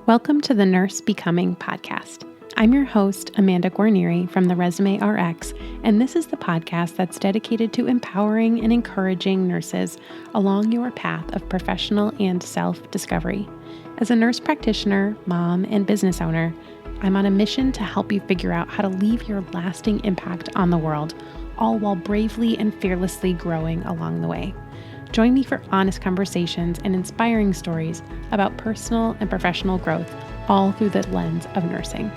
Welcome to the Nurse Becoming podcast. I'm your host, Amanda Guarnieri from the Resume RX, and this is the podcast that's dedicated to empowering and encouraging nurses along your path of professional and self-discovery. As a nurse practitioner, mom, and business owner, I'm on a mission to help you figure out how to leave your lasting impact on the world, all while bravely and fearlessly growing along the way. Join me for honest conversations and inspiring stories about personal and professional growth, all through the lens of nursing.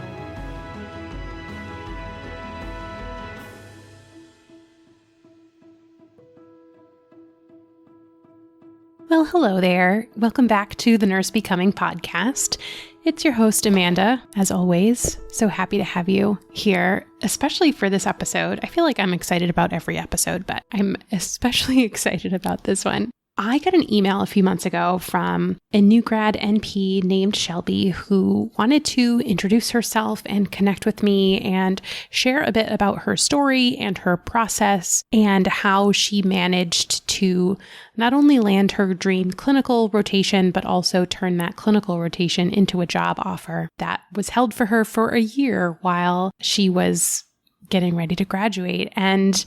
Well, hello there. Welcome back to the Nurse Becoming podcast. It's your host, Amanda, as always. So happy to have you here, especially for this episode. I feel like I'm excited about every episode, but I'm especially excited about this one. I got an email a few months ago from a new grad NP named Shelby who wanted to introduce herself and connect with me and share a bit about her story and her process and how she managed to not only land her dream clinical rotation, but also turn that clinical rotation into a job offer that was held for her for a year while she was getting ready to graduate. And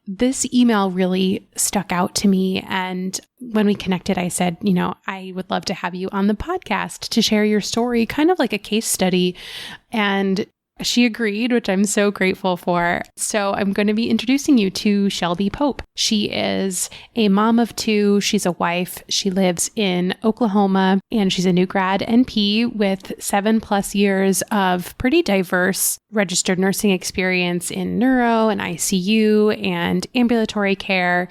this email really stuck out to me. And when we connected, I said, I would love to have you on the podcast to share your story, kind of like a case study. And she agreed, which I'm so grateful for. So I'm going to be introducing you to Shelby Pope. She is a mom of two. She's a wife. She lives in Oklahoma, and she's a new grad NP with 7+ years of pretty diverse registered nursing experience in neuro and ICU and ambulatory care.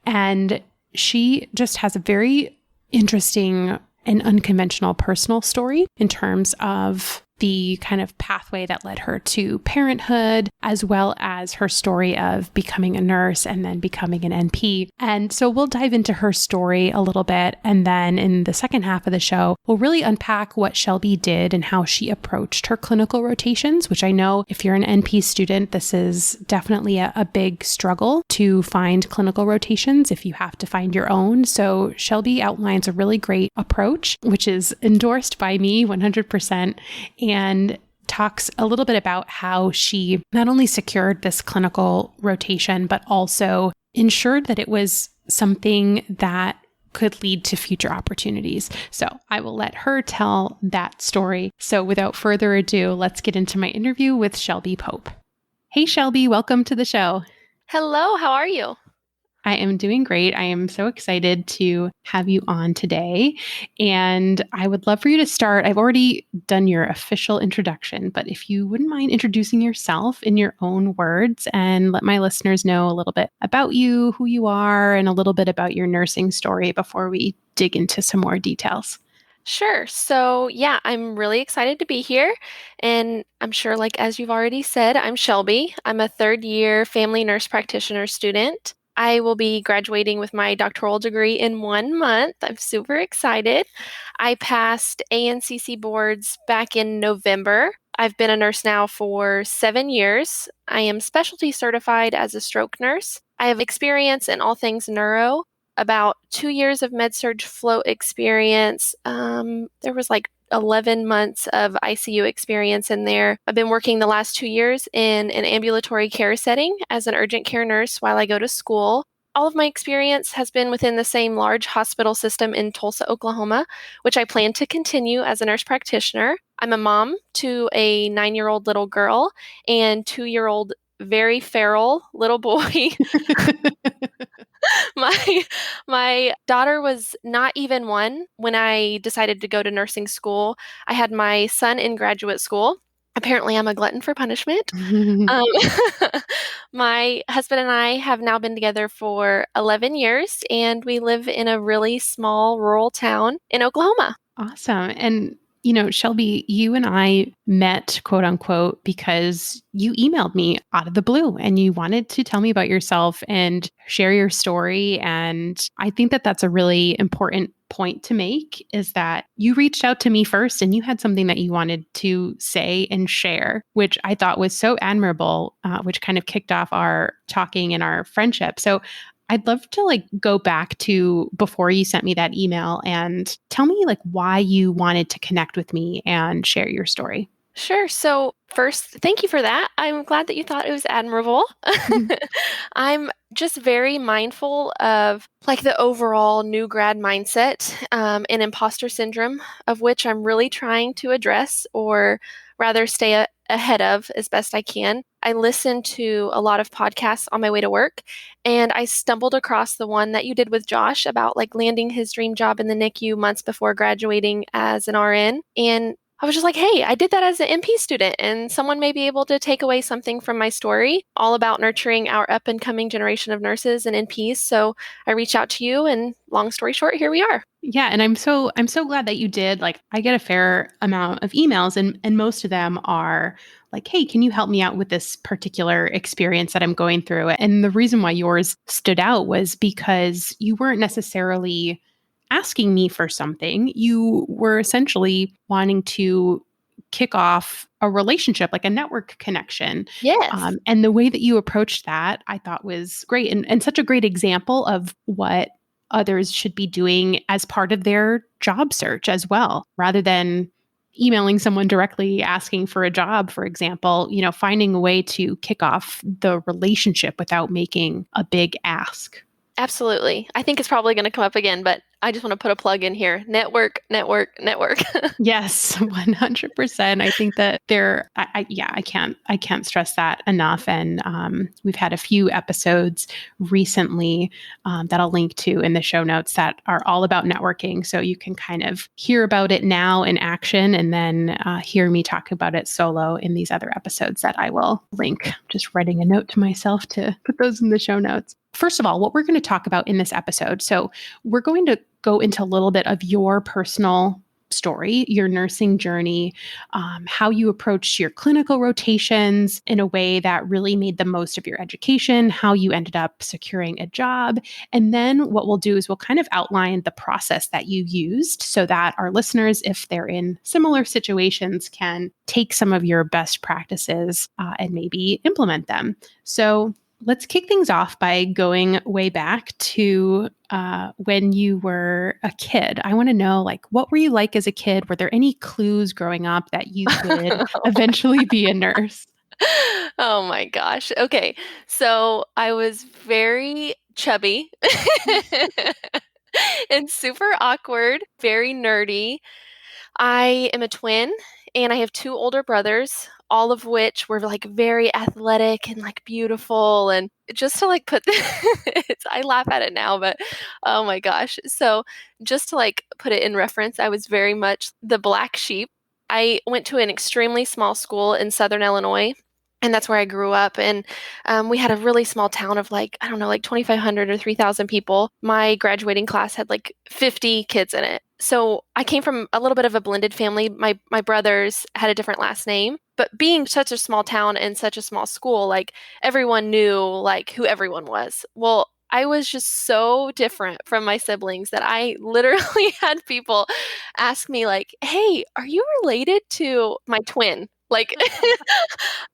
And she just has a very interesting and unconventional personal story in terms of the kind of pathway that led her to parenthood, as well as her story of becoming a nurse and then becoming an NP. And so we'll dive into her story a little bit. And then in the second half of the show, we'll really unpack what Shelby did and how she approached her clinical rotations, which I know if you're an NP student, this is definitely a big struggle to find clinical rotations if you have to find your own. So Shelby outlines a really great approach, which is endorsed by me 100%. And talks a little bit about how she not only secured this clinical rotation, but also ensured that it was something that could lead to future opportunities. So I will let her tell that story. So without further ado, let's get into my interview with Shelby Pope. Hey, Shelby, welcome to the show. Hello, how are you? I am doing great. I am so excited to have you on today. And I would love for you to start. I've already done your official introduction, but if you wouldn't mind introducing yourself in your own words and let my listeners know a little bit about you, who you are, and a little bit about your nursing story before we dig into some more details. Sure. So I'm really excited to be here. And I'm sure, as you've already said, I'm Shelby. I'm a third-year family nurse practitioner student. I will be graduating with my doctoral degree in 1 month. I'm super excited. I passed ANCC boards back in November. I've been a nurse now for 7 years. I am specialty certified as a stroke nurse. I have experience in all things neuro, about 2 years of med-surg float experience. There was 11 months of ICU experience in there. I've been working the last 2 years in an ambulatory care setting as an urgent care nurse while I go to school. All of my experience has been within the same large hospital system in Tulsa, Oklahoma, which I plan to continue as a nurse practitioner. I'm a mom to a 9-year-old little girl and 2-year-old very feral little boy. My daughter was not even 1 when I decided to go to nursing school. I had my son in graduate school. Apparently, I'm a glutton for punishment. My husband and I have now been together for 11 years, and we live in a really small rural town in Oklahoma. Awesome. And Shelby, you and I met, quote unquote, because you emailed me out of the blue and you wanted to tell me about yourself and share your story. And I think that that's a really important point to make, is that you reached out to me first and you had something that you wanted to say and share, which I thought was so admirable, which kind of kicked off our talking and our friendship. So I'd love to like go back to before you sent me that email and tell me like why you wanted to connect with me and share your story. Sure. So, first, thank you for that. I'm glad that you thought it was admirable. I'm just very mindful of like the overall new grad mindset and imposter syndrome, of which I'm really trying to address or rather stay ahead of as best I can. I listen to a lot of podcasts on my way to work, and I stumbled across the one that you did with Josh about like landing his dream job in the NICU months before graduating as an RN. And I was just like, hey, I did that as an MP student, and someone may be able to take away something from my story, all about nurturing our up and coming generation of nurses and NPs. So I reached out to you, and long story short, here we are. Yeah, and I'm so glad that you did. Like I get a fair amount of emails and most of them are like, "Hey, can you help me out with this particular experience that I'm going through?" And the reason why yours stood out was because you weren't necessarily asking me for something. You were essentially wanting to kick off a relationship, like a network connection. Yes, And the way that you approached that, I thought was great and such a great example of what others should be doing as part of their job search as well, rather than emailing someone directly asking for a job, for example, finding a way to kick off the relationship without making a big ask. absolutely. I think it's probably going to come up again, but I just want to put a plug in here. Network, network, network. Yes, 100%. I think that yeah, I can't stress that enough. And we've had a few episodes recently that I'll link to in the show notes that are all about networking. So you can kind of hear about it now in action and then hear me talk about it solo in these other episodes that I will link. Just writing a note to myself to put those in the show notes. First of all, what we're going to talk about in this episode. So we're going to go into a little bit of your personal story, your nursing journey, how you approached your clinical rotations in a way that really made the most of your education, how you ended up securing a job. And then what we'll do is we'll kind of outline the process that you used so that our listeners, if they're in similar situations, can take some of your best practices and maybe implement them. So let's kick things off by going way back to when you were a kid. I want to know, like, what were you like as a kid? Were there any clues growing up that you would eventually be a nurse? Oh my gosh. Okay. So I was very chubby and super awkward, very nerdy. I am a twin and I have two older brothers, all of which were like very athletic and like beautiful. And just to like put I laugh at it now, but oh my gosh. So just to like put it in reference, I was very much the black sheep. I went to an extremely small school in Southern Illinois. And that's where I grew up. And we had a really small town of like, I don't know, like 2,500 or 3,000 people. My graduating class had like 50 kids in it. So I came from a little bit of a blended family. My brothers had a different last name, but being such a small town and such a small school, like everyone knew like who everyone was. Well, I was just so different from my siblings that I literally had people ask me like, "Hey, are you related to my twin?" Like,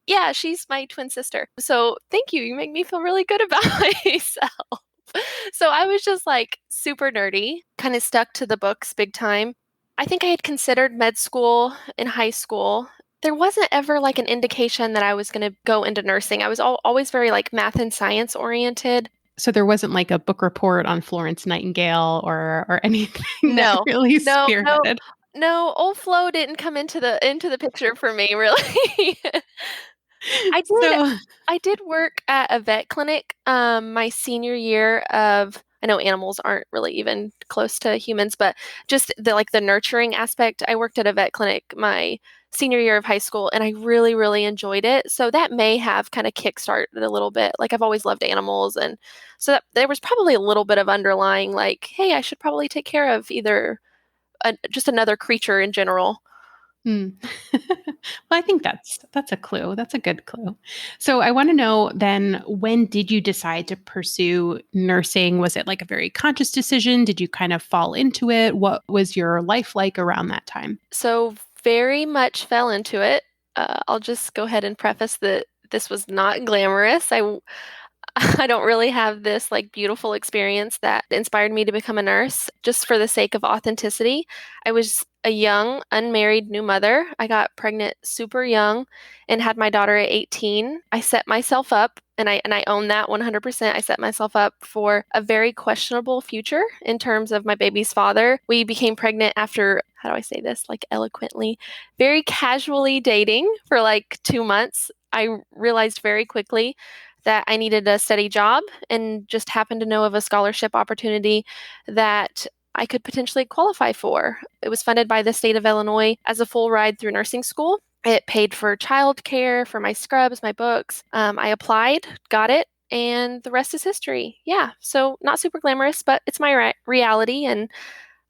yeah, she's my twin sister. So thank you. You make me feel really good about myself. So I was just like super nerdy, kind of stuck to the books big time. I think I had considered med school in high school. There wasn't ever like an indication that I was going to go into nursing. I was always very like math and science oriented. So there wasn't like a book report on Florence Nightingale or anything that No, really no, no, spearheaded. no. Old Flo didn't come into the picture for me, really. I did So I did work at a vet clinic my senior year of I know animals aren't really even close to humans, but just the nurturing aspect. I worked at a vet clinic my senior year of high school and I really, really enjoyed it. So that may have kind of kickstarted a little bit. Like I've always loved animals and so there was probably a little bit of underlying like, hey, I should probably take care of either just another creature in general. Hmm. Well, I think that's a clue. That's a good clue. So I want to know then, when did you decide to pursue nursing? Was it like a very conscious decision? Did you kind of fall into it? What was your life like around that time? So very much fell into it. I'll just go ahead and preface that this was not glamorous. I don't really have this like beautiful experience that inspired me to become a nurse just for the sake of authenticity. I was a young, unmarried new mother. I got pregnant super young and had my daughter at 18. I set myself up and I own that 100%. I set myself up for a very questionable future in terms of my baby's father. We became pregnant after, how do I say this, like eloquently, very casually dating for like 2 months. I realized very quickly that I needed a steady job and just happened to know of a scholarship opportunity that I could potentially qualify for. It was funded by the state of Illinois as a full ride through nursing school. It paid for childcare, for my scrubs, my books. I applied, got it, and the rest is history. Yeah, so not super glamorous, but it's my reality, and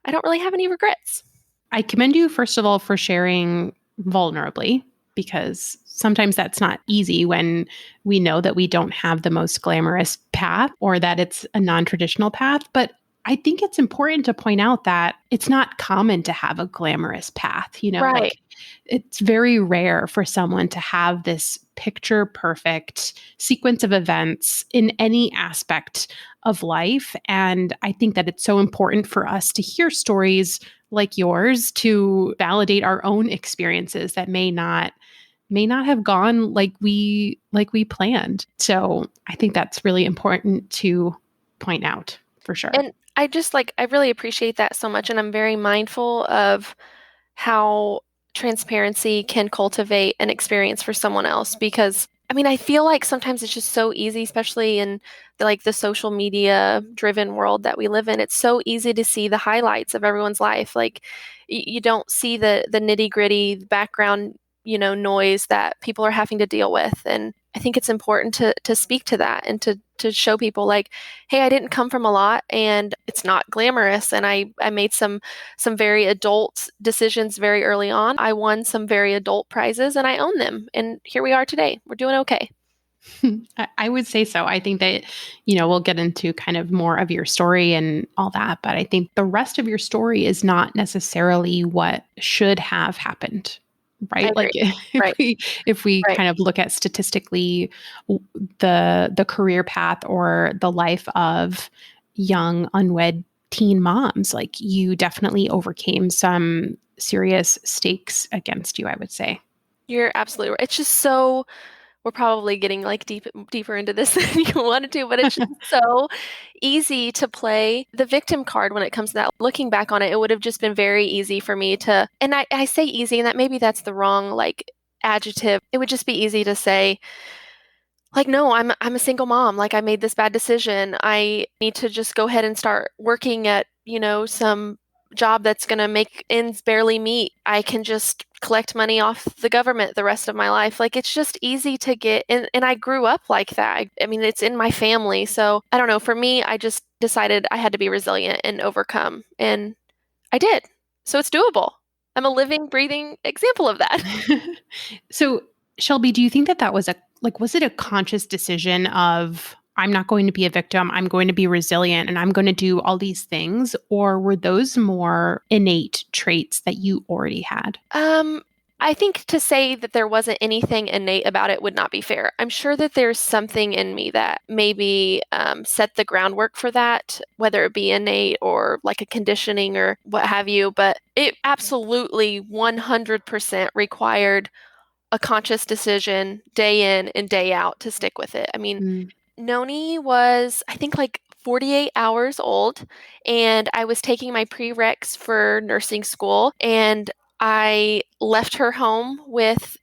I don't really have any regrets. I commend you, first of all, for sharing vulnerably, because sometimes that's not easy when we know that we don't have the most glamorous path or that it's a non traditional path. But I think it's important to point out that it's not common to have a glamorous path. Right. Like it's very rare for someone to have this picture perfect sequence of events in any aspect of life. And I think that it's so important for us to hear stories like yours to validate our own experiences that may not have gone like we planned. So I think that's really important to point out for sure. And I just like, I really appreciate that so much. And I'm very mindful of how transparency can cultivate an experience for someone else because I mean, I feel like sometimes it's just so easy, especially in the social media driven world that we live in. It's so easy to see the highlights of everyone's life. Like you don't see the nitty gritty background, noise that people are having to deal with. And I think it's important to speak to that and to show people like, hey, I didn't come from a lot and it's not glamorous. And I made some very adult decisions very early on. I won some very adult prizes and I own them. And here we are today. We're doing okay. I would say so. I think that, we'll get into kind of more of your story and all that, but I think the rest of your story is not necessarily what should have happened, I right? Like agree. if Right. we if we Right. kind of look at statistically the career path or the life of young unwed teen moms, like you definitely overcame some serious stakes against you, I would say. You're absolutely right. It's just so we're probably getting like deeper into this than you wanted to, but it's just so easy to play the victim card when it comes to that. Looking back on it, it would have just been very easy for me to, and I say easy, and that maybe that's the wrong like adjective. It would just be easy to say, like, no, I'm a single mom. Like I made this bad decision. I need to just go ahead and start working at, some job that's going to make ends barely meet. I can just collect money off the government the rest of my life. Like it's just easy to get and I grew up like that. I mean, it's in my family. So, I don't know, for me, I just decided I had to be resilient and overcome, and I did. So it's doable. I'm a living, breathing example of that. So, Shelby, do you think that was was it a conscious decision of, I'm not going to be a victim, I'm going to be resilient, and I'm going to do all these things? Or were those more innate traits that you already had? I think to say that there wasn't anything innate about it would not be fair. I'm sure that there's something in me that maybe set the groundwork for that, whether it be innate or like a conditioning or what have you. But it absolutely 100% required a conscious decision day in and day out to stick with it. I mean, Mm. Noni was, I think, like 48 hours old, and I was taking my prereqs for nursing school, and I left her home with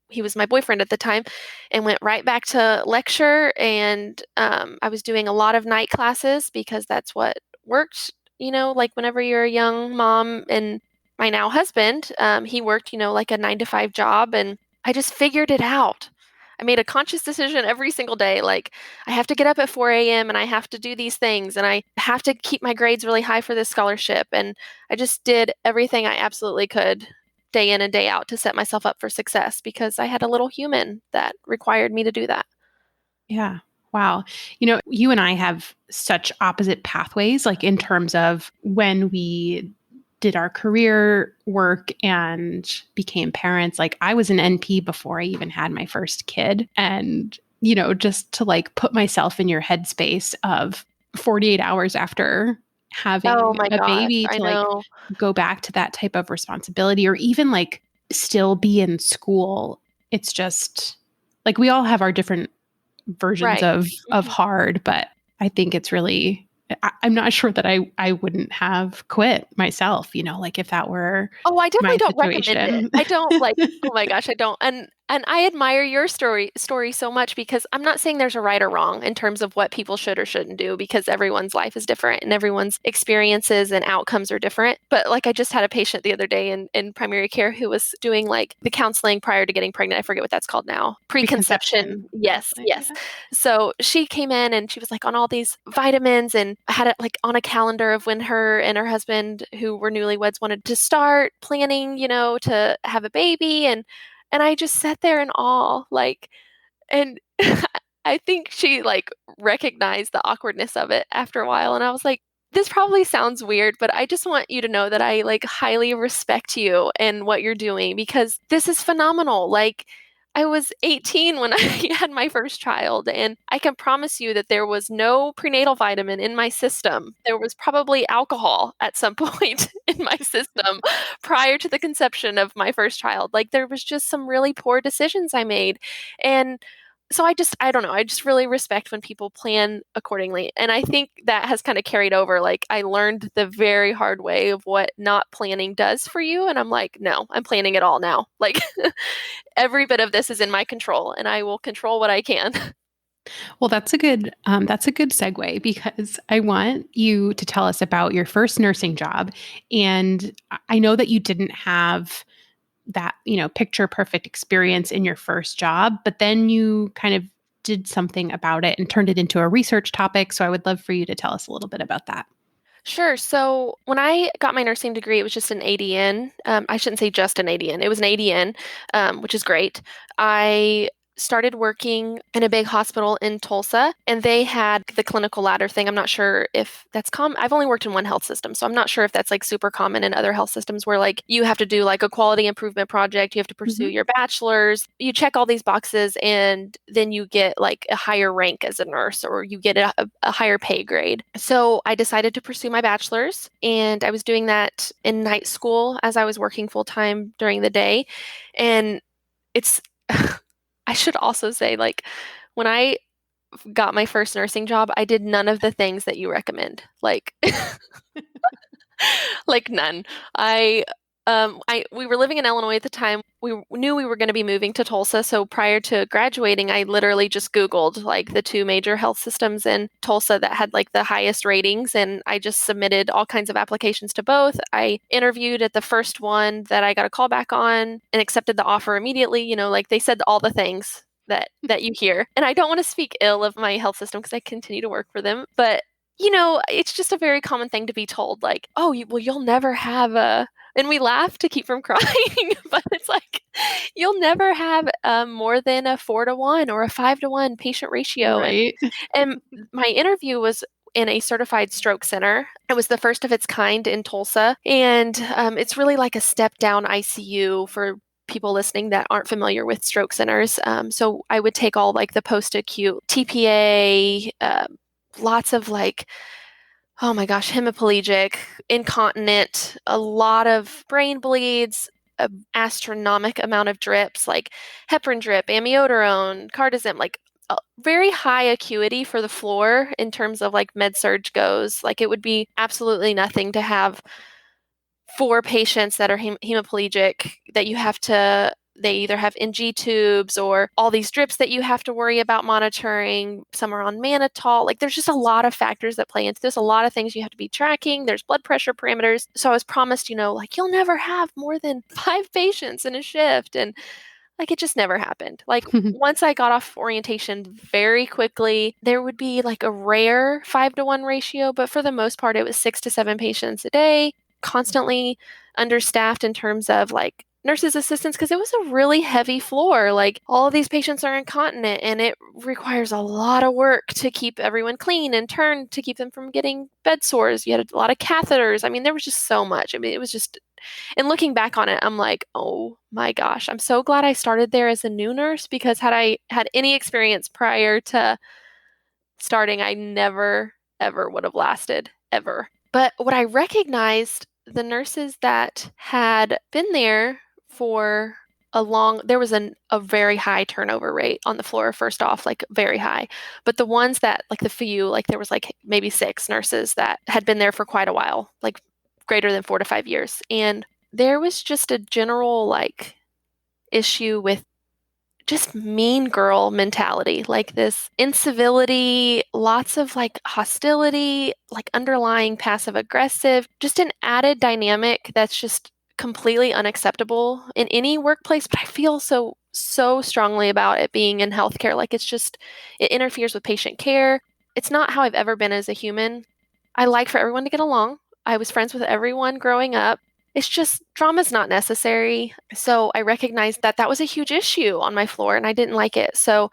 he was my boyfriend at the time, and went right back to lecture. And I was doing a lot of night classes because that's what worked, like whenever you're a young mom. And my now husband, he worked, like a 9 to 5 job, and I just figured it out. I made a conscious decision every single day. Like, I have to get up at 4 a.m. and I have to do these things and I have to keep my grades really high for this scholarship. And I just did everything I absolutely could day in and day out to set myself up for success because I had a little human that required me to do that. Yeah. Wow. You and I have such opposite pathways, like in terms of when we did our career work and became parents. Like I was an NP before I even had my first kid. And just to like put myself in your headspace of 48 hours after Oh having my a gosh, baby I to like know. go back to that type of responsibility or even like still be in school. It's just like we all have our different versions Right. of Mhm. hard, but I think it's really I'm not sure that I wouldn't have quit myself, like if that were Oh, I definitely my don't recommend it. situation. I don't like oh my gosh, I don't. And I admire your story so much because I'm not saying there's a right or wrong in terms of what people should or shouldn't do because everyone's life is different and everyone's experiences and outcomes are different. But like I just had a patient the other day in primary care who was doing like the counseling prior to getting pregnant. I forget what that's called now. Preconception. Preconception Yes, counseling, yes. yeah. So she came in and she was like on all these vitamins and had it like on a calendar of when her and her husband, who were newlyweds, wanted to start planning, to have a baby. And I just sat there in awe, like, and I think she like recognized the awkwardness of it after a while. And I was like, this probably sounds weird, but I just want you to know that I like highly respect you and what you're doing because this is phenomenal. Like, I was 18 when I had my first child, and I can promise you that there was no prenatal vitamin in my system. There was probably alcohol at some point in my system prior to the conception of my first child. Like, there was just some really poor decisions I made. And so I don't know, I just really respect when people plan accordingly. And I think that has kind of carried over. Like I learned the very hard way of what not planning does for you. And I'm like, no, I'm planning it all now. Like every bit of this is in my control and I will control what I can. Well, that's a good segue because I want you to tell us about your first nursing job. And I know that you didn't have that, picture perfect experience in your first job, but then you kind of did something about it and turned it into a research topic. So I would love for you to tell us a little bit about that. Sure. So when I got my nursing degree, it was just an ADN. I shouldn't say just an ADN. It was an ADN, which is great. I started working in a big hospital in Tulsa, and they had the clinical ladder thing. I'm not sure if that's common. I've only worked in one health system, so I'm not sure if that's like super common in other health systems where like you have to do like a quality improvement project, you have to pursue Mhm. your bachelor's, you check all these boxes, and then you get like a higher rank as a nurse or you get a higher pay grade. So I decided to pursue my bachelor's, and I was doing that in night school as I was working full time during the day. And it's I should also say, like, when I got my first nursing job, I did none of the things that you recommend. Like, like none. We were living in Illinois at the time. We knew we were going to be moving to Tulsa, so prior to graduating, I literally just Googled like the two major health systems in Tulsa that had like the highest ratings, and I just submitted all kinds of applications to both. I interviewed at the first one that I got a call back on and accepted the offer immediately. Like they said all the things that you hear. And I don't want to speak ill of my health system because I continue to work for them, but it's just a very common thing to be told, like, oh, well, you'll never have a, and we laugh to keep from crying, but it's like, you'll never have more than a 4-to-1 or a 5-to-1 patient ratio. Right. And my interview was in a certified stroke center. It was the first of its kind in Tulsa. And it's really like a step down ICU for people listening that aren't familiar with stroke centers. So I would take all like the post acute TPA, lots of like, oh my gosh, hemiplegic, incontinent, a lot of brain bleeds, an astronomic amount of drips like heparin drip, amiodarone, cardizem, like very high acuity for the floor in terms of like med surge goes. Like it would be absolutely nothing to have four patients that are hemiplegic that you have to they either have NG tubes or all these drips that you have to worry about monitoring. Some are on mannitol. Like there's just a lot of factors that play into this, a lot of things you have to be tracking. There's blood pressure parameters. So I was promised, like you'll never have more than 5 patients in a shift. And like it just never happened. Like once I got off orientation very quickly, there would be like a rare 5-to-1 ratio, but for the most part, it was 6 to 7 patients a day, constantly understaffed in terms of like nurses' assistants because it was a really heavy floor. Like all of these patients are incontinent and it requires a lot of work to keep everyone clean and turn to keep them from getting bed sores. You had a lot of catheters. I mean, there was just so much. I mean, it was just, and looking back on it, I'm like, oh my gosh, I'm so glad I started there as a new nurse because had I had any experience prior to starting, I never, ever would have lasted, ever. But what I recognized, the nurses that had been there for there was a very high turnover rate on the floor, first off, like very high. But the ones that, like the few, like there was like maybe 6 nurses that had been there for quite a while, like greater than 4 to 5 years. And there was just a general like issue with just mean girl mentality, like this incivility, lots of like hostility, like underlying passive aggressive, just an added dynamic that's just completely unacceptable in any workplace. But I feel so strongly about it being in healthcare. Like it's just, it interferes with patient care. It's not how I've ever been as a human. I like for everyone to get along. I was friends with everyone growing up. It's just drama's not necessary. So I recognized that that was a huge issue on my floor and I didn't like it. So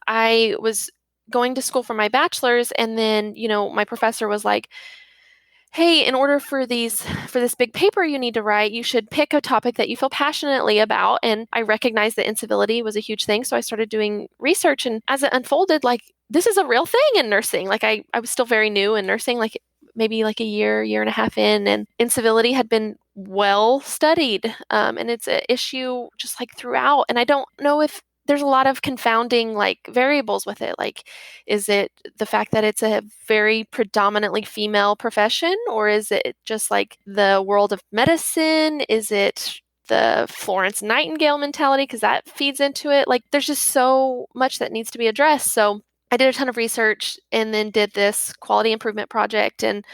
I was going to school for my bachelor's and then, my professor was like, hey, in order for this big paper you need to write, you should pick a topic that you feel passionately about. And I recognized that incivility was a huge thing. So I started doing research. And as it unfolded, like this is a real thing in nursing. Like I was still very new in nursing, like maybe like a year and a half in, and incivility had been well studied. And it's an issue just like throughout. And I don't know if there's a lot of confounding like variables with it. Like, is it the fact that it's a very predominantly female profession, or is it just like the world of medicine? Is it the Florence Nightingale mentality? Because that feeds into it. Like, there's just so much that needs to be addressed. So I did a ton of research and then did this quality improvement project. And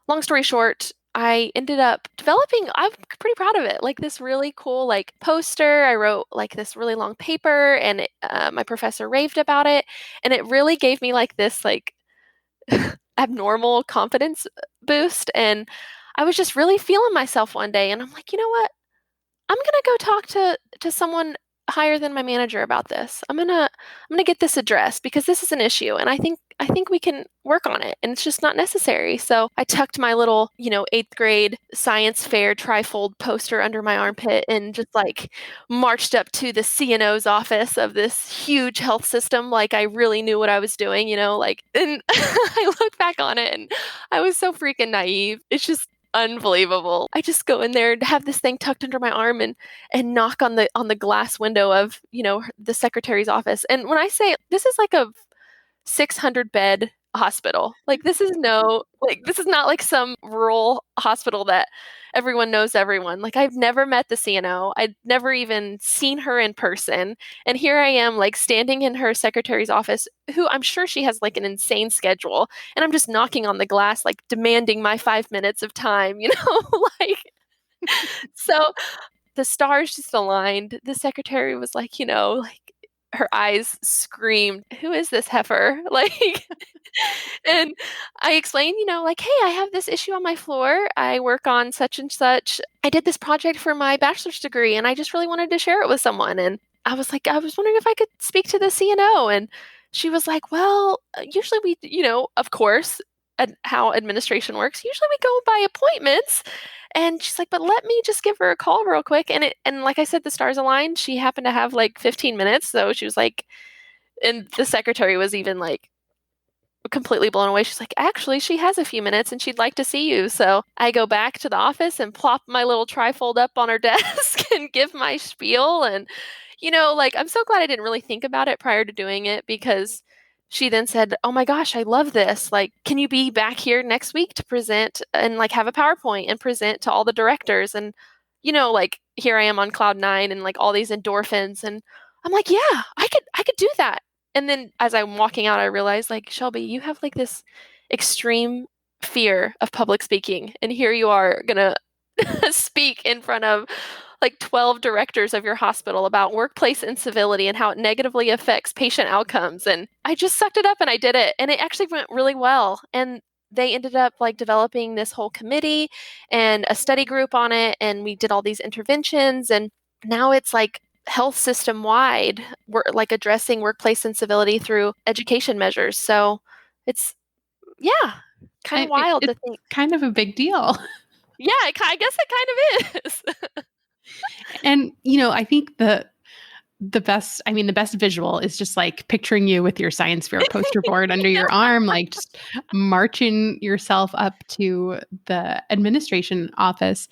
long story short, I ended up developing, I'm pretty proud of it, like this really cool like poster. I wrote like this really long paper and my professor raved about it. And it really gave me like this like abnormal confidence boost. And I was just really feeling myself one day. And I'm like, you know what? I'm gonna go talk to someone higher than my manager about this. I'm gonna get this addressed because this is an issue, and I think we can work on it, and it's just not necessary. So I tucked my little, 8th grade science fair trifold poster under my armpit and just like marched up to the CNO's office of this huge health system, like I really knew what I was doing, like. And I look back on it, and I was so freaking naive. It's just unbelievable. I just go in there and have this thing tucked under my arm and knock on the glass window of, the secretary's office. And when I say this is like a 600 bed hospital. Like this is not like some rural hospital that everyone knows everyone. Like I've never met the CNO. I'd never even seen her in person. And here I am like standing in her secretary's office, who I'm sure she has like an insane schedule. And I'm just knocking on the glass, like demanding my 5 minutes of time, like so the stars just aligned. The secretary was like, like her eyes screamed, "Who is this heifer?" Like, and I explained, like, "Hey, I have this issue on my floor. I work on such and such. I did this project for my bachelor's degree, and I just really wanted to share it with someone." And I was like, "I was wondering if I could speak to the CNO." And she was like, "Well, usually we, of course, how administration works. Usually we go by appointments." And she's like, "But let me just give her a call real quick." And like I said, the stars aligned. She happened to have like 15 minutes. So she was like, and the secretary was even like completely blown away. She's like, "Actually, she has a few minutes and she'd like to see you." So I go back to the office and plop my little trifold up on her desk and give my spiel. And, like, I'm so glad I didn't really think about it prior to doing it because she then said, "Oh my gosh, I love this. Like, can you be back here next week to present and like have a PowerPoint and present to all the directors?" And, like here I am on cloud nine and like all these endorphins. And I'm like, "Yeah, I could do that." And then as I'm walking out, I realized, like, Shelby, you have like this extreme fear of public speaking. And here you are gonna speak in front of like 12 directors of your hospital about workplace incivility and how it negatively affects patient outcomes. And I just sucked it up and I did it. And it actually went really well. And they ended up like developing this whole committee and a study group on it. And we did all these interventions. And now it's like health system wide. We're like addressing workplace incivility through education measures. So it's, yeah, kind of wild to It's think. kind of a big deal. Yeah, I guess it kind of is. And, I think the best visual is just like picturing you with your science fair poster board under your arm, like just marching yourself up to the administration office.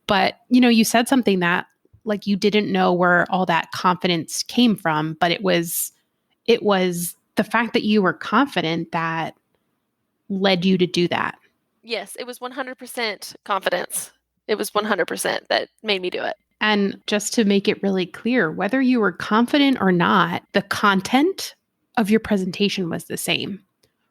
But, you said something that like you didn't know where all that confidence came from, but it was the fact that you were confident that led you to do that. Yes, it was 100% confidence. It was 100% that made me do it. And just to make it really clear, whether you were confident or not, the content of your presentation was the same,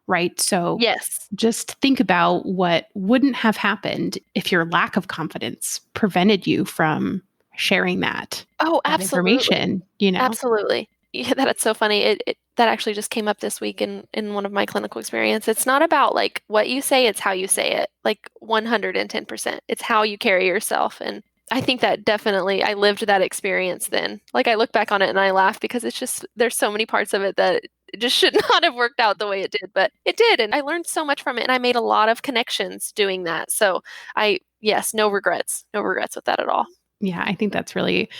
right? So Yes. just think about what wouldn't have happened if your lack of confidence prevented you from sharing Oh, that absolutely. information. Absolutely. Yeah, that's so funny. That actually just came up this week in one of my clinical experience. It's not about like what you say, it's how you say it. Like 110%. It's how you carry yourself. And I think that definitely I lived that experience then. Like I look back on it and I laugh because it's just there's so many parts of it that it just should not have worked out the way it did, but it did. And I learned so much from it and I made a lot of connections doing that. So yes, no regrets. No regrets with that at all. Yeah, I think that's really,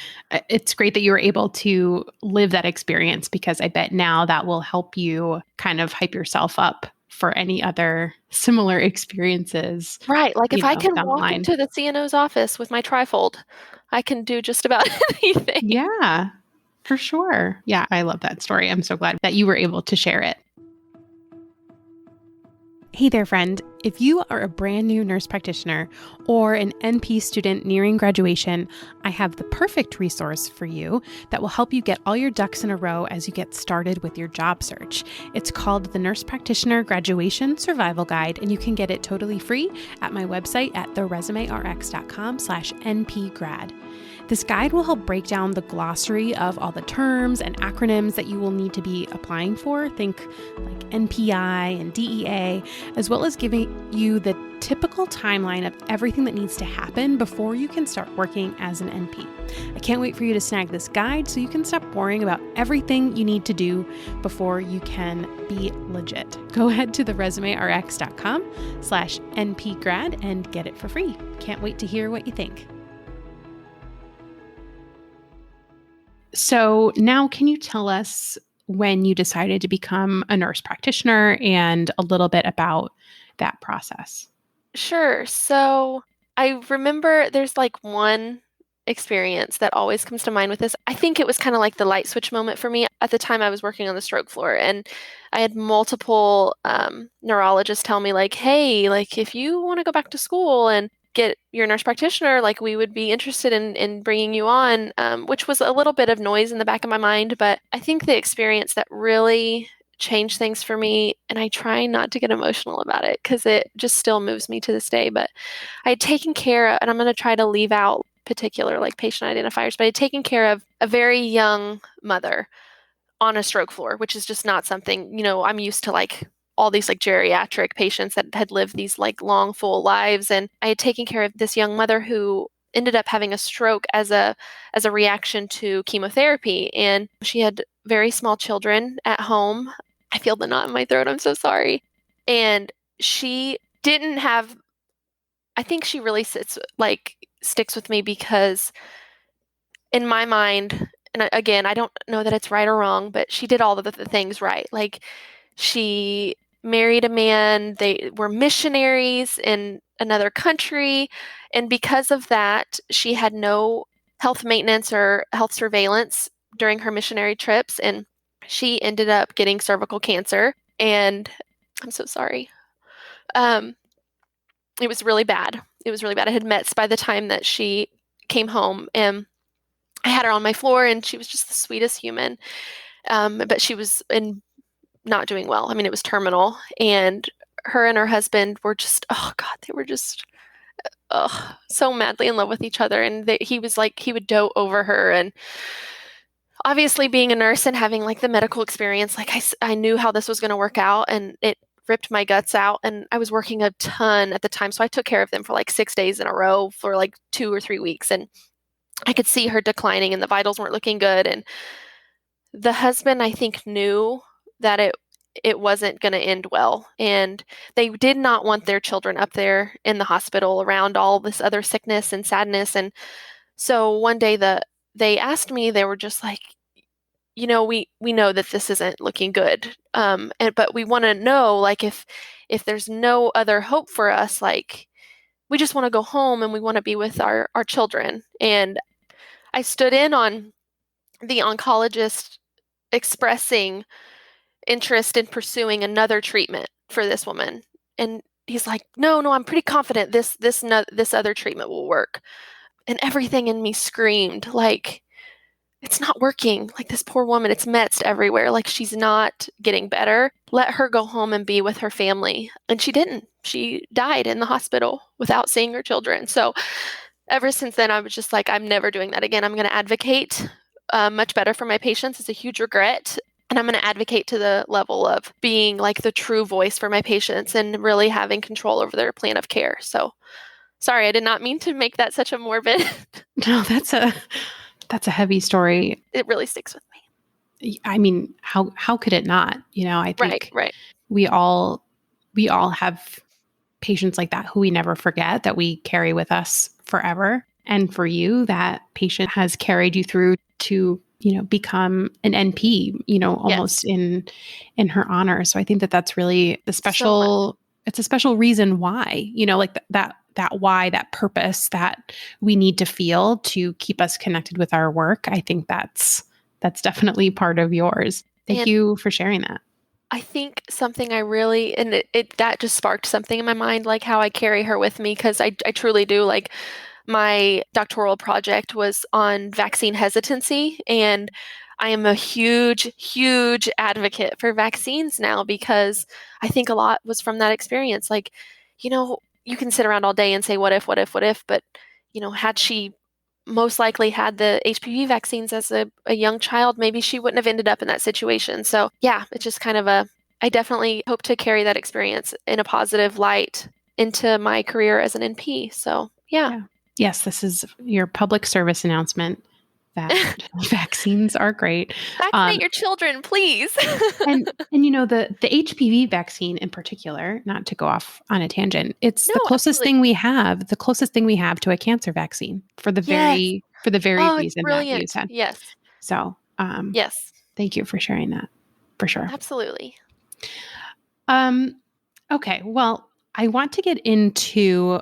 it's great that you were able to live that experience because I bet now that will help you kind of hype yourself up for any other similar experiences, Right. Like if I can down the walk line. into the CNO's office with my trifold, I can do just about anything. Yeah, for sure. Yeah, I love that story. I'm so glad that you were able to share it. Hey there, friend. If you are a brand new nurse practitioner or an NP student nearing graduation, I have the perfect resource for you that will help you get all your ducks in a row as you get started with your job search. It's called the Nurse Practitioner Graduation Survival Guide, and you can get it totally free at my website at theresumérx.com/npgrad. This guide will help break down the glossary of all the terms and acronyms that you will need to be applying for. Think like NPI and DEA, as well as giving you the typical timeline of everything that needs to happen before you can start working as an NP. I can't wait for you to snag this guide so you can stop worrying about everything you need to do before you can be legit. Go ahead to theresumérx.com/npgrad and get it for free. Can't wait to hear what you think. So now can you tell us when you decided to become a nurse practitioner and a little bit about that process? Sure. So I remember there's like one experience that always comes to mind with this. I think it was kind of like the light switch moment for me. At the time, I was working on the stroke floor, and I had multiple neurologists tell me, like, hey, like, if you want to go back to school and get your nurse practitioner, like, we would be interested in bringing you on, which was a little bit of noise in the back of my mind. But I think the experience that really change things for me, and I try not to get emotional about it because it just still moves me to this day. But I had taken care of, and I'm going to try to leave out particular like patient identifiers, but I had taken care of a very young mother on a stroke floor, which is just not something, I'm used to like all these like geriatric patients that had lived these like long, full lives. And I had taken care of this young mother who ended up having a stroke as a reaction to chemotherapy. And she had very small children at home. I feel the knot in my throat. I'm so sorry. And she didn't have, I think she really sticks with me because in my mind, and again, I don't know that it's right or wrong, but she did all of the things right. Like she married a man, they were missionaries in another country, and because of that, she had no health maintenance or health surveillance during her missionary trips, and she ended up getting cervical cancer. And I'm so sorry. Um, it was really bad. It was really bad. I had Mets by the time that she came home, and I had her on my floor, and she was just the sweetest human. But she was not doing well. I mean, it was terminal, and her and her husband were just, oh God, they were just so madly in love with each other. And he was like, he would dote over her. And obviously, being a nurse and having like the medical experience, like I knew how this was going to work out, and it ripped my guts out. And I was working a ton at the time, so I took care of them for like 6 days in a row for like 2 or 3 weeks. And I could see her declining and the vitals weren't looking good. And the husband, I think, knew that it wasn't going to end well. And they did not want their children up there in the hospital around all this other sickness and sadness. And so one day they asked me, they were just like, we know that this isn't looking good. But we want to know, like, if there's no other hope for us, like, we just want to go home and we want to be with our children. And I stood in on the oncologist expressing interest in pursuing another treatment for this woman. And he's like, no, no, I'm pretty confident this other treatment will work. And everything in me screamed, like, it's not working. Like, this poor woman, it's mets everywhere. Like, she's not getting better. Let her go home and be with her family. And she didn't. She died in the hospital without seeing her children. So ever since then, I was just like, I'm never doing that again. I'm going to advocate much better for my patients. It's a huge regret. And I'm going to advocate to the level of being like the true voice for my patients and really having control over their plan of care. So sorry, I did not mean to make that such a morbid. No, that's a heavy story. It really sticks with me. I mean, how could it not? I think Right. we all have patients like that who we never forget, that we carry with us forever. And for you, that patient has carried you through to, become an NP, almost Yes. in her honor. So I think that that's really a So much. special, it's a special reason why, like that why, that purpose that we need to feel to keep us connected with our work. I think that's definitely part of yours. Thank And you for sharing that. I think something I really, and that just sparked something in my mind, like how I carry her with me, because I truly do. Like, my doctoral project was on vaccine hesitancy, and I am a huge, huge advocate for vaccines now because I think a lot was from that experience. Like, you can sit around all day and say, what if, what if, what if, but, had she most likely had the HPV vaccines as a young child, maybe she wouldn't have ended up in that situation. So, yeah, it's just kind of I definitely hope to carry that experience in a positive light into my career as an NP. So, yeah. Yeah. Yes, this is your public service announcement that vaccines are great. Vaccinate your children, please. And the HPV vaccine in particular, not to go off on a tangent, it's No, absolutely. the closest thing we have to a cancer vaccine Yes. for the very Oh, it's reason that you brilliant. said. Yes. So, Yes. thank you for sharing that, for sure. Absolutely. Um, okay, well, I want to get into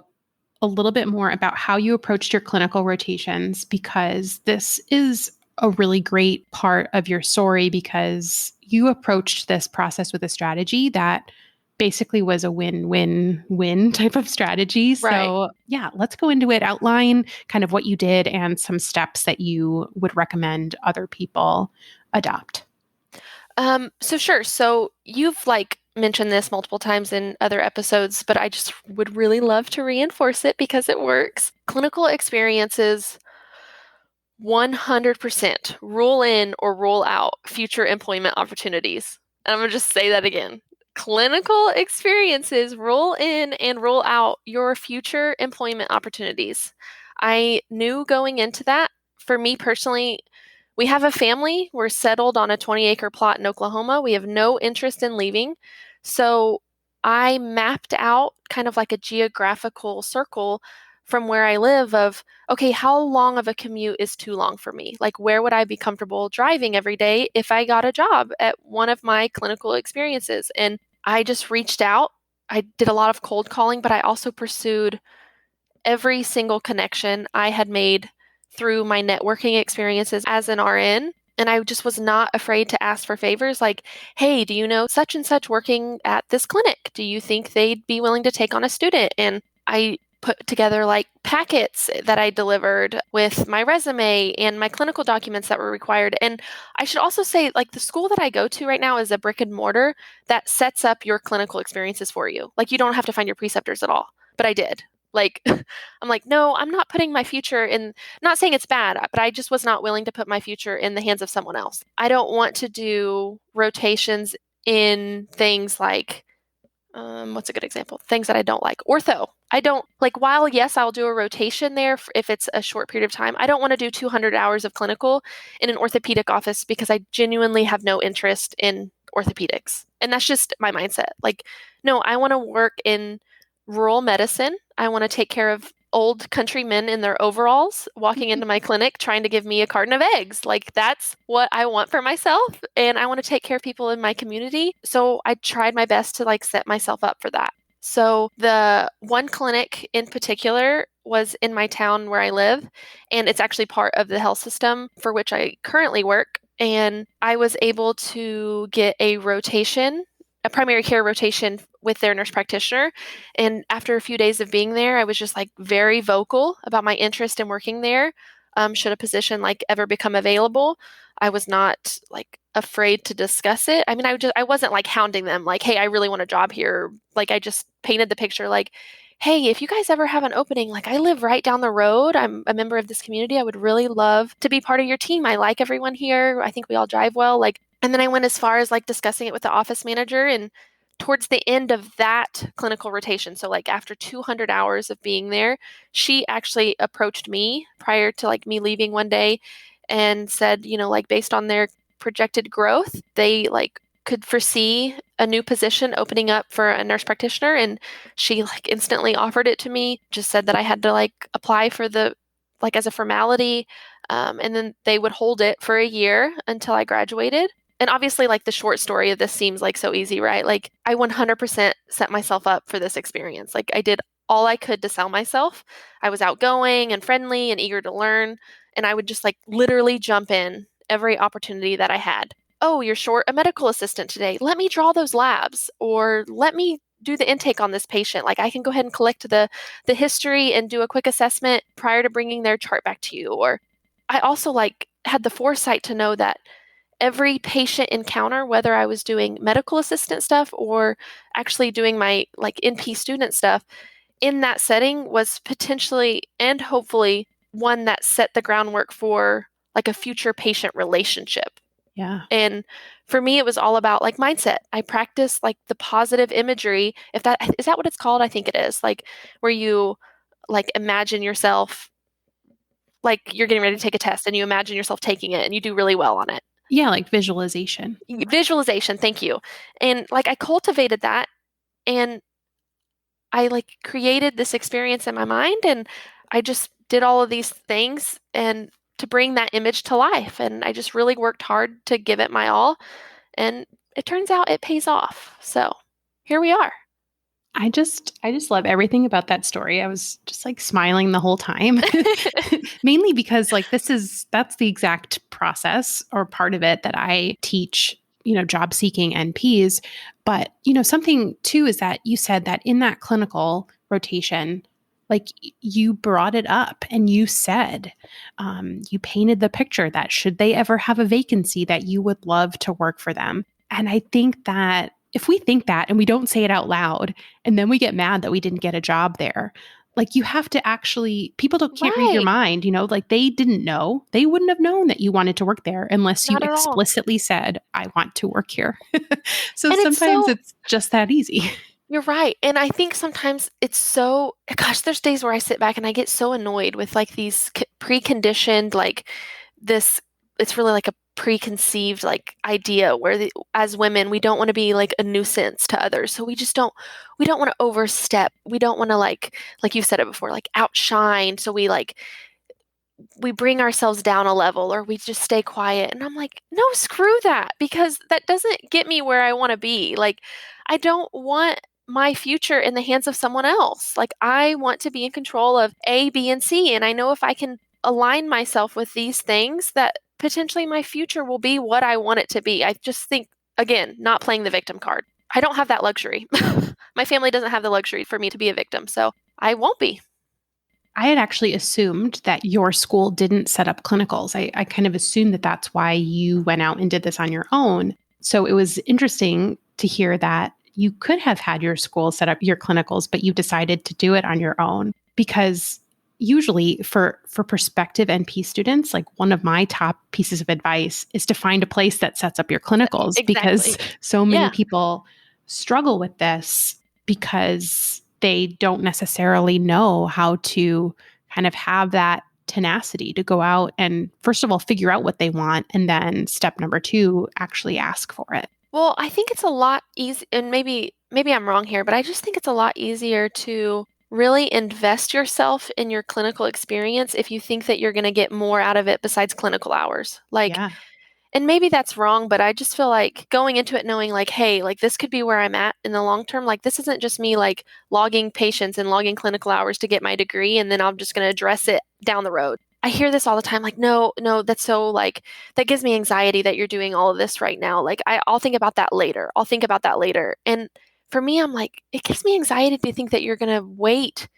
a little bit more about how you approached your clinical rotations, because this is a really great part of your story, because you approached this process with a strategy that basically was a win-win-win type of strategy. Right. So, yeah, let's go into it. Outline kind of what you did and some steps that you would recommend other people adopt. So sure. So you've like mentioned this multiple times in other episodes, but I just would really love to reinforce it because it works. Clinical experiences 100% rule in or rule out future employment opportunities. And I'm going to just say that again. Clinical experiences rule in and rule out your future employment opportunities. I knew going into that. For me personally, we have a family. We're settled on a 20-acre plot in Oklahoma. We have no interest in leaving. So I mapped out kind of like a geographical circle from where I live of, okay, how long of a commute is too long for me? Like, where would I be comfortable driving every day if I got a job at one of my clinical experiences? And I just reached out. I did a lot of cold calling, but I also pursued every single connection I had made through my networking experiences as an RN. And I just was not afraid to ask for favors like, hey, do you know such and such working at this clinic? Do you think they'd be willing to take on a student? And I put together like packets that I delivered with my resume and my clinical documents that were required. And I should also say, like, the school that I go to right now is a brick and mortar that sets up your clinical experiences for you. Like, you don't have to find your preceptors at all, but I did. Like, I'm like, no, I'm not putting my future in, not saying it's bad, but I just was not willing to put my future in the hands of someone else. I don't want to do rotations in things like What's a good example? Things that I don't like. Ortho. I don't like, while yes, I'll do a rotation there if it's a short period of time, I don't want to do 200 hours of clinical in an orthopedic office because I genuinely have no interest in orthopedics. And that's just my mindset. Like, no, I want to work in rural medicine. I want to take care of old country men in their overalls walking into my clinic trying to give me a carton of eggs. Like, that's what I want for myself. And I want to take care of people in my community. So I tried my best to like set myself up for that. So the one clinic in particular was in my town where I live, and it's actually part of the health system for which I currently work. And I was able to get a rotation, a primary care rotation with their nurse practitioner. And after a few days of being there, I was just like very vocal about my interest in working there. Should a position like ever become available, I was not like afraid to discuss it. I mean, I wasn't like hounding them like, "Hey, I really want a job here." Like, I just painted the picture like, "Hey, if you guys ever have an opening, like, I live right down the road. I'm a member of this community. I would really love to be part of your team. I like everyone here. I think we all jive well." Like, and then I went as far as like discussing it with the office manager, and towards the end of that clinical rotation, so like after 200 hours of being there, she actually approached me prior to like me leaving one day and said, like, based on their projected growth, they like could foresee a new position opening up for a nurse practitioner, and she like instantly offered it to me. Just said that I had to like apply for the like as a formality, and then they would hold it for a year until I graduated. And obviously, like, the short story of this seems like so easy, right? Like, I 100% set myself up for this experience. Like, I did all I could to sell myself. I was outgoing and friendly and eager to learn, and I would just like literally jump in every opportunity that I had. "Oh, you're short a medical assistant today. Let me draw those labs," or "Let me do the intake on this patient. Like, I can go ahead and collect the history and do a quick assessment prior to bringing their chart back to you." Or I also like had the foresight to know that every patient encounter, whether I was doing medical assistant stuff or actually doing my like NP student stuff in that setting, was potentially and hopefully one that set the groundwork for like a future patient relationship. Yeah. And for me, it was all about like mindset. I practiced like the positive imagery. If that is that what it's called? I think it is. Like, where you like imagine yourself like you're getting ready to take a test and you imagine yourself taking it and you do really well on it. Yeah, like visualization. Visualization, thank you. And like I cultivated that, and I like created this experience in my mind, and I just did all of these things and to bring that image to life, and I just really worked hard to give it my all, and it turns out it pays off. So, here we are. I just love everything about that story. I was just like smiling the whole time. Mainly because like that's the exact process or part of it that I teach, job seeking NPs. But, something too is that you said that in that clinical rotation, like you brought it up and you said, you painted the picture that should they ever have a vacancy that you would love to work for them. And I think that if we think that and we don't say it out loud, and then we get mad that we didn't get a job there, like you have to actually, people can't read your Right. mind, like they didn't know, they wouldn't have known that you wanted to work there unless you Not at all. explicitly said, I want to work here. So And it's sometimes so it's just that easy. You're right. And I think sometimes it's so, gosh, there's days where I sit back and I get so annoyed with like these preconditioned, like this, it's really like a preconceived like idea where as women, we don't want to be like a nuisance to others. So we don't want to overstep. We don't want to like you said it before, like outshine. So we bring ourselves down a level or we just stay quiet. And I'm like, no, screw that, because that doesn't get me where I want to be. Like, I don't want my future in the hands of someone else. Like, I want to be in control of A, B, and C. And I know if I can align myself with these things, that potentially my future will be what I want it to be. I just think, again, not playing the victim card. I don't have that luxury. My family doesn't have the luxury for me to be a victim. So I won't be. I had actually assumed that your school didn't set up clinicals. I kind of assumed that that's why you went out and did this on your own. So it was interesting to hear that you could have had your school set up your clinicals, but you decided to do it on your own. Because usually for prospective NP students, like one of my top pieces of advice is to find a place that sets up your clinicals, Exactly. because so many Yeah. people struggle with this because they don't necessarily know how to kind of have that tenacity to go out and, first of all, figure out what they want. And then step number two, actually ask for it. Well, I think it's a lot easy, and maybe I'm wrong here, but I just think it's a lot easier to really invest yourself in your clinical experience if you think that you're going to get more out of it besides clinical hours. Like, Yeah. and maybe that's wrong, but I just feel like going into it knowing like, hey, like this could be where I'm at in the long term. Like this isn't just me like logging patients and logging clinical hours to get my degree and then I'm just going to address it down the road. I hear this all the time, like, no, that's so like, that gives me anxiety that you're doing all of this right now. Like, I'll think about that later. I'll think about that later. And for me, I'm like, it gives me anxiety to think that you're going to wait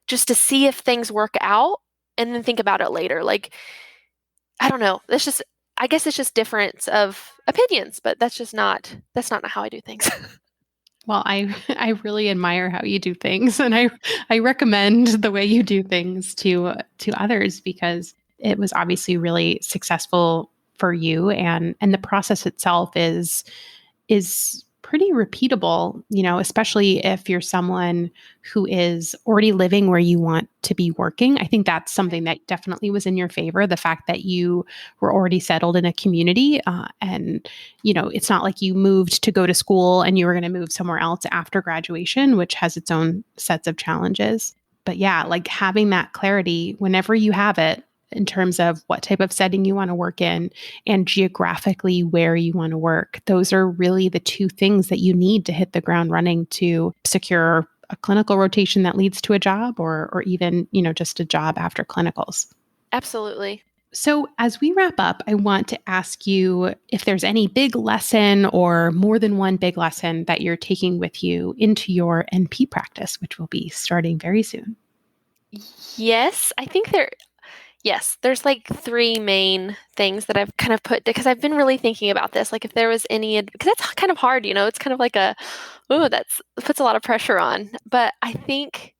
just to see if things work out and then think about it later. Like, I don't know. It's just, I guess it's just difference of opinions, but that's not how I do things. Well, I really admire how you do things, and I recommend the way you do things to others because it was obviously really successful for you, and the process itself is pretty repeatable, especially if you're someone who is already living where you want to be working. I think that's something that definitely was in your favor, the fact that you were already settled in a community. And, it's not like you moved to go to school and you were going to move somewhere else after graduation, which has its own sets of challenges. But yeah, like having that clarity whenever you have it in terms of what type of setting you want to work in and geographically where you want to work. Those are really the two things that you need to hit the ground running to secure a clinical rotation that leads to a job or even, just a job after clinicals. Absolutely. So as we wrap up, I want to ask you if there's any big lesson or more than one big lesson that you're taking with you into your NP practice, which will be starting very soon. Yes, there's like three main things that I've kind of put because I've been really thinking about this. Like if there was any, because that's kind of hard, it's kind of like that's puts a lot of pressure on. But I think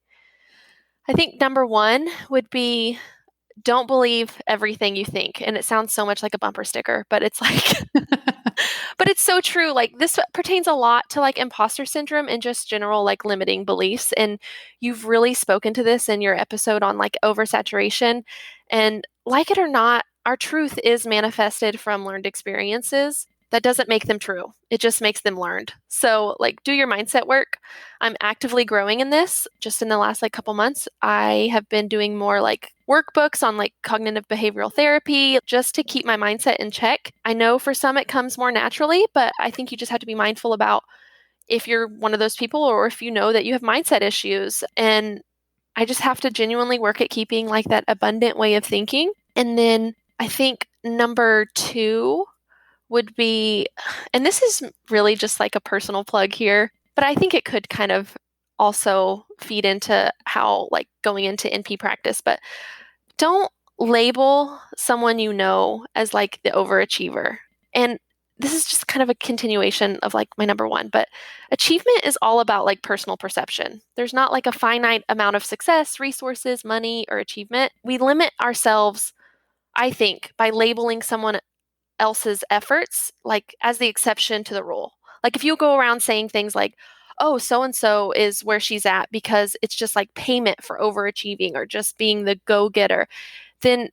number one would be don't believe everything you think. And it sounds so much like a bumper sticker, but it's like, but it's so true. Like this pertains a lot to like imposter syndrome and just general like limiting beliefs. And you've really spoken to this in your episode on like oversaturation. And like it or not, our truth is manifested from learned experiences. That doesn't make them true. It just makes them learned. So like do your mindset work. I'm actively growing in this. Just in the last like couple months, I have been doing more like workbooks on like cognitive behavioral therapy just to keep my mindset in check. I know for some it comes more naturally, but I think you just have to be mindful about if you're one of those people or if you know that you have mindset issues. And I just have to genuinely work at keeping like that abundant way of thinking. And then I think number two would be, and this is really just like a personal plug here, but I think it could kind of also feed into how like going into NP practice, but don't label someone you know as like the overachiever. And this is just kind of a continuation of like my number one, but achievement is all about like personal perception. There's not like a finite amount of success, resources, money, or achievement. We limit ourselves, I think, by labeling someone else's efforts like as the exception to the rule. Like if you go around saying things like, oh, so and so is where she's at because it's just like payment for overachieving or just being the go getter, then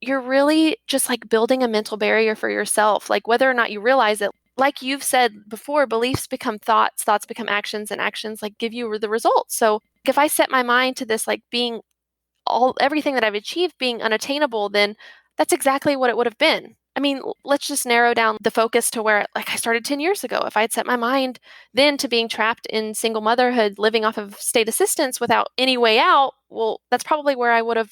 you're really just like building a mental barrier for yourself. Like whether or not you realize it, like you've said before, beliefs become thoughts, thoughts become actions, and actions like give you the results. So if I set my mind to this, like being everything that I've achieved being unattainable, then that's exactly what it would have been. I mean, let's just narrow down the focus to where like I started 10 years ago. If I had set my mind then to being trapped in single motherhood, living off of state assistance without any way out, well, that's probably where I would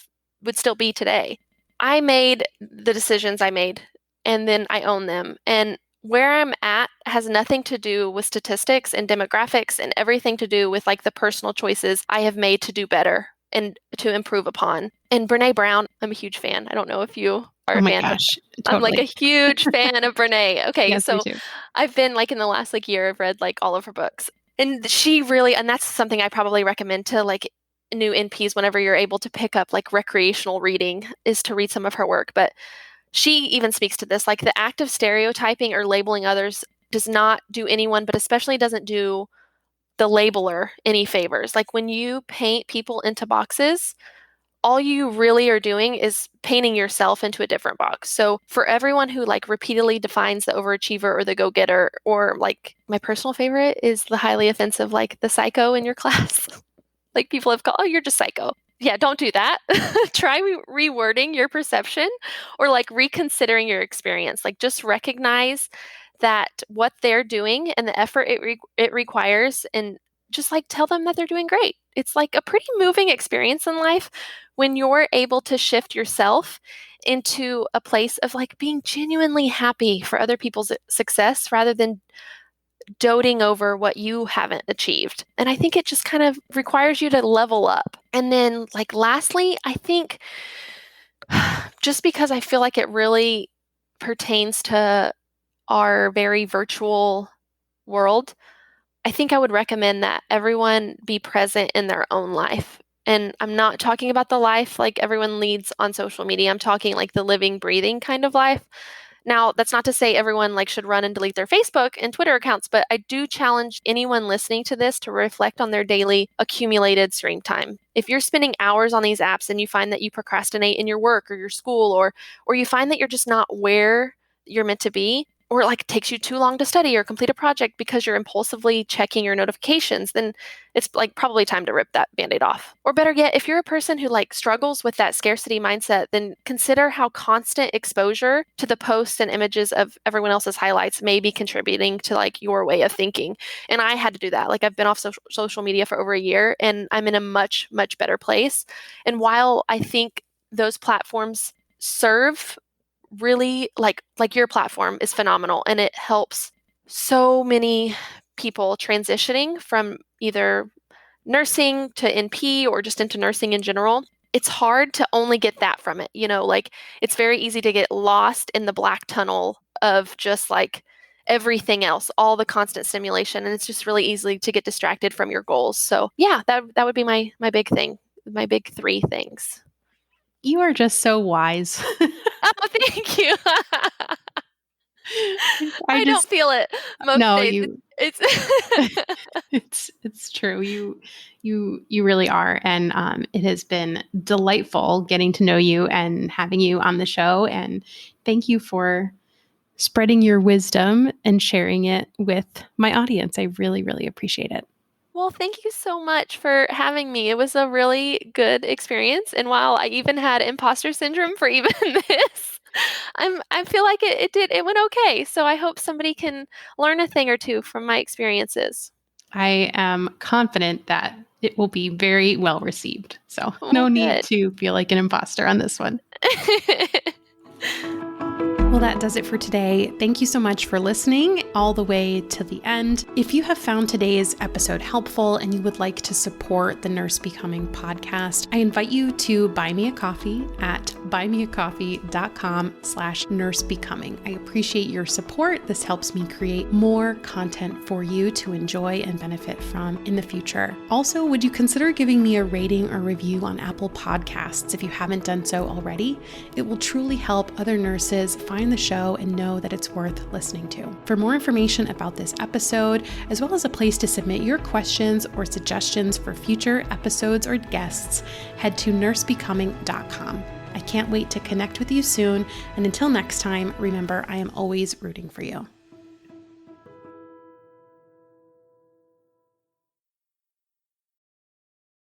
still be today. I made the decisions I made and then I own them. And where I'm at has nothing to do with statistics and demographics and everything to do with like the personal choices I have made to do better and to improve upon. And Brene Brown, I'm a huge fan. I don't know if you are Oh a my fan, but gosh, I'm like totally. a huge fan of Brene. Okay, Yes, me so too. I've been like in the last like year, I've read like all of her books. And she really, and that's something I probably recommend to like new NPs whenever you're able to pick up like recreational reading is to read some of her work. But she even speaks to this, like the act of stereotyping or labeling others does not do anyone, but especially doesn't do the labeler any favors. Like when you paint people into boxes, all you really are doing is painting yourself into a different box. So for everyone who like repeatedly defines the overachiever or the go-getter, or like my personal favorite is the highly offensive, like the psycho in your class. Like people have called, oh, you're just psycho. Yeah, don't do that. Try rewording your perception or like reconsidering your experience. Like just recognize that what they're doing and the effort it requires, and just like tell them that they're doing great. It's like a pretty moving experience in life when you're able to shift yourself into a place of like being genuinely happy for other people's success rather than doting over what you haven't achieved. And I think it just kind of requires you to level up. And then, like, lastly, I think just because I feel like it really pertains to our very virtual world, I think I would recommend that everyone be present in their own life. And I'm not talking about the life like everyone leads on social media. I'm talking like the living, breathing kind of life. Now, that's not to say everyone like should run and delete their Facebook and Twitter accounts, but I do challenge anyone listening to this to reflect on their daily accumulated screen time. If you're spending hours on these apps and you find that you procrastinate in your work or your school, or you find that you're just not where you're meant to be, or like it takes you too long to study or complete a project because you're impulsively checking your notifications, then it's like probably time to rip that Band-Aid off. Or better yet, if you're a person who like struggles with that scarcity mindset, then consider how constant exposure to the posts and images of everyone else's highlights may be contributing to like your way of thinking. And I had to do that. Like I've been off social media for over a year and I'm in a much, much better place. And while I think those platforms serve really like your platform is phenomenal and it helps so many people transitioning from either nursing to NP or just into nursing in general, it's hard to only get that from it. You know, like it's very easy to get lost in the black tunnel of just like everything else, all the constant stimulation, and it's just really easy to get distracted from your goals. So yeah, that would be my big thing, my big three things. You are just so wise. Oh, thank you. I I don't just feel it most no, days. you It's it's true. You really are, and it has been delightful getting to know you and having you on the show. And thank you for spreading your wisdom and sharing it with my audience. I really, really appreciate it. Well, thank you so much for having me. It was a really good experience, and while I even had imposter syndrome for even this, I feel like it went okay. So I hope somebody can learn a thing or two from my experiences. I am confident that it will be very well received. So Well, no need good. to feel like an imposter on this one. Well, that does it for today. Thank you so much for listening all the way to the end. If you have found today's episode helpful and you would like to support the Nurse Becoming podcast, I invite you to buy me a coffee at buymeacoffee.com/nursebecoming. I appreciate your support. This helps me create more content for you to enjoy and benefit from in the future. Also, would you consider giving me a rating or review on Apple Podcasts if you haven't done so already? It will truly help other nurses find the show and know that it's worth listening to. For more information about this episode, as well as a place to submit your questions or suggestions for future episodes or guests, head to nursebecoming.com. I can't wait to connect with you soon, and until next time, remember, I am always rooting for you.